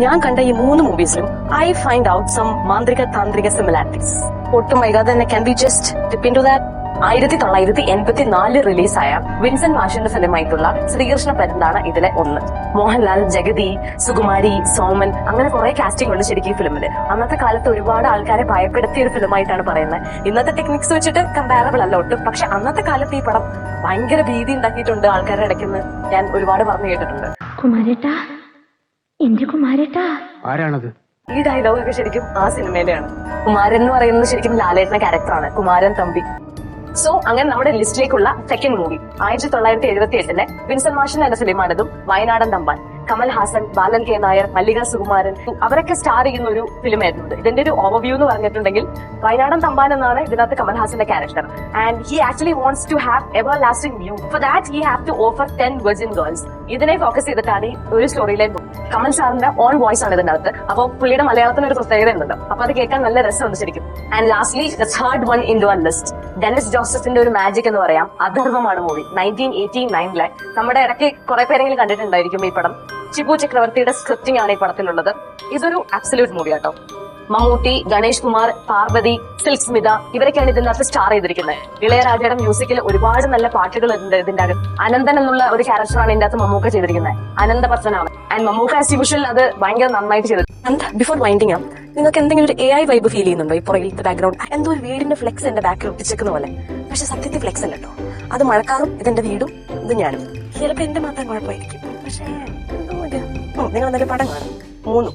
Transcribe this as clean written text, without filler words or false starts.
ഞാൻ കണ്ട ഈ 3 മൂവീസിലും ഐ ഫൈൻഡ് ഔട്ട് സം മാന്ത്രിക താന്ത്രിക സിമിലാരിറ്റീസ്. ഒട്ടും വൈകാതെ തന്നെ can be just dip into that. 1984 റിലീസായ വിൻസെന്റ് മാഷിന്റെ ഫിലിമായിട്ടുള്ള ശ്രീകൃഷ്ണ പരുന്താണ് ഇതിലെ ഒന്ന്. മോഹൻലാൽ, ജഗതി, സുകുമാരി, സോമൻ, അങ്ങനെ കുറെ കാസ്റ്റിംഗ് ഉണ്ട് ശരിക്കും ഈ ഫിലിമില്. അന്നത്തെ കാലത്ത് ഒരുപാട് ആൾക്കാരെ ഭയപ്പെടുത്തിയ ഒരു ഫിലിമായിട്ടാണ് പറയുന്നത്. ഇന്നത്തെ ടെക്നിക്സ് വെച്ചിട്ട് കമ്പാരബിൾ അല്ല ഒട്ടും. പക്ഷെ അന്നത്തെ കാലത്ത് ഈ പടം ഭയങ്കര ഭീതി ഉണ്ടാക്കിയിട്ടുണ്ട് ആൾക്കാരുടെ ഇടയ്ക്കെന്ന് ഞാൻ ഒരുപാട് പറഞ്ഞു കേട്ടിട്ടുണ്ട്. കുമാരേട്ടാ, എന്റെ കുമാരേട്ടാ. ആരാണത്? ഈ ഡയലോഗൊക്കെ ശരിക്കും ആ സിനിമയിലെയാണ്. കുമാരൻ എന്ന് പറയുന്നത് ശരിക്കും ലാലേട്ടന്റെ ക്യാരക്ടറാണ്, കുമാരൻ തമ്പി. സോ അങ്ങനെ നമ്മുടെ ലിസ്റ്റിലേക്കുള്ള സെക്കൻഡ് മൂവി 1978 വിൻസെന്റ് മാഷിന്റെ എന്ന ഫിലിമാണിതും. വയനാടൻ തമ്പാൻ. കമൽ ഹാസൻ, ബാലൻ കെ നായർ, മല്ലിക സുകുമാരൻ അവരൊക്കെ സ്റ്റാർ ചെയ്യുന്ന ഒരു ഫിലിമായിരുന്നു ഇത്. ഇതിന്റെ ഒരു ഓവർവ്യൂ എന്ന് പറഞ്ഞിട്ടുണ്ടെങ്കിൽ വയനാടൻ തമ്പാൻ എന്നാണ് ഇതിനകത്ത് കമൽ ഹാസന്റെ character. And he actually wants to have everlasting view. For that he have to offer 10 virgin girls. ഇതിനെ ഫോക്കസ് ചെയ്തിട്ടാണ് ഈ ഒരു സ്റ്റോറി ലൈൻ. കമൽ സാറിന്റെ ഓൺ വോയിസ് ആണ് ഇതിന്റെ അകത്ത്. അപ്പോൾ പുള്ളിയുടെ മലയാളത്തിന് ഒരു പ്രത്യേകത ഉണ്ടല്ലോ, അപ്പൊ അത് കേൾക്കാൻ നല്ല രസമുണ്ട് ശരിക്കും. And lastly the third one in your list, Dennis ജോസഫിന്റെ ഒരു മാജിക് എന്ന് പറയാം. അധർവമാണ് മൂവി. 1989 നമ്മുടെ ഇടയ്ക്ക് കുറെ പേരെങ്കിലും കണ്ടിട്ടുണ്ടായിരിക്കും ഈ പടം. ചിബു ചക്രവർത്തിയുടെ സ്ക്രിപ്റ്റിംഗ് ആണ് ഈ പടത്തിലുള്ളത്. ഇതൊരു അബ്സല്യൂട്ട് മൂവി ആട്ടോ. മമ്മൂട്ടി, ഗണേഷ് കുമാർ, പാർവതി, സിൽക്ക് സ്മിത ഇവരൊക്കെയാണ് ഇതിന്റെ അകത്ത് സ്റ്റാർ ചെയ്തിരിക്കുന്നത്. ഇളയരാജയുടെ മ്യൂസിക്കിൽ ഒരുപാട് നല്ല പാട്ടുകൾ ഉണ്ട് ഇതിന്റെ അകത്ത്. അനന്തൻ എന്നുള്ള ഒരു ക്യാരക്ടറാണ് ഇതിന്റെ അകത്ത് മമ്മൂക്ക ചെയ്തിരിക്കുന്നത്. അനന്തപത്മനാണ്. ആൻഡ് മമ്മൂക്ക ആസ് യൂഷ്വൽ അത് ഭയങ്കര നന്നായിട്ട് ചെയ്തു. ആൻഡ് ബിഫോർ വൈൻഡിങ് അപ്പ്, നിങ്ങൾക്ക് എന്തെങ്കിലും ഒരു AI വൈബ് ഫീൽ ചെയ്യുന്നുണ്ടോ? ഈ പുറകിലത്തെ ബാക്ക്ഗ്രൗണ്ട് എന്തോ ഒരു വീടിന്റെ ഫ്ലെക്സ് എന്റെ ബാക്കിൽ ഒട്ടിച്ചേക്കുന്ന പോലെ. പക്ഷെ സത്യത്തിൽ ഫ്ലെക്സ് അല്ല കേട്ടോ, അത് മഴക്കാറും ഇതെന്റെ വീടും ഇത് ഞാനും. ചിലപ്പോ എന്റെ മാത്രം കുഴപ്പമായിരിക്കും. പക്ഷേ നിങ്ങൾ എന്തെങ്കിലും പടം കാണും 3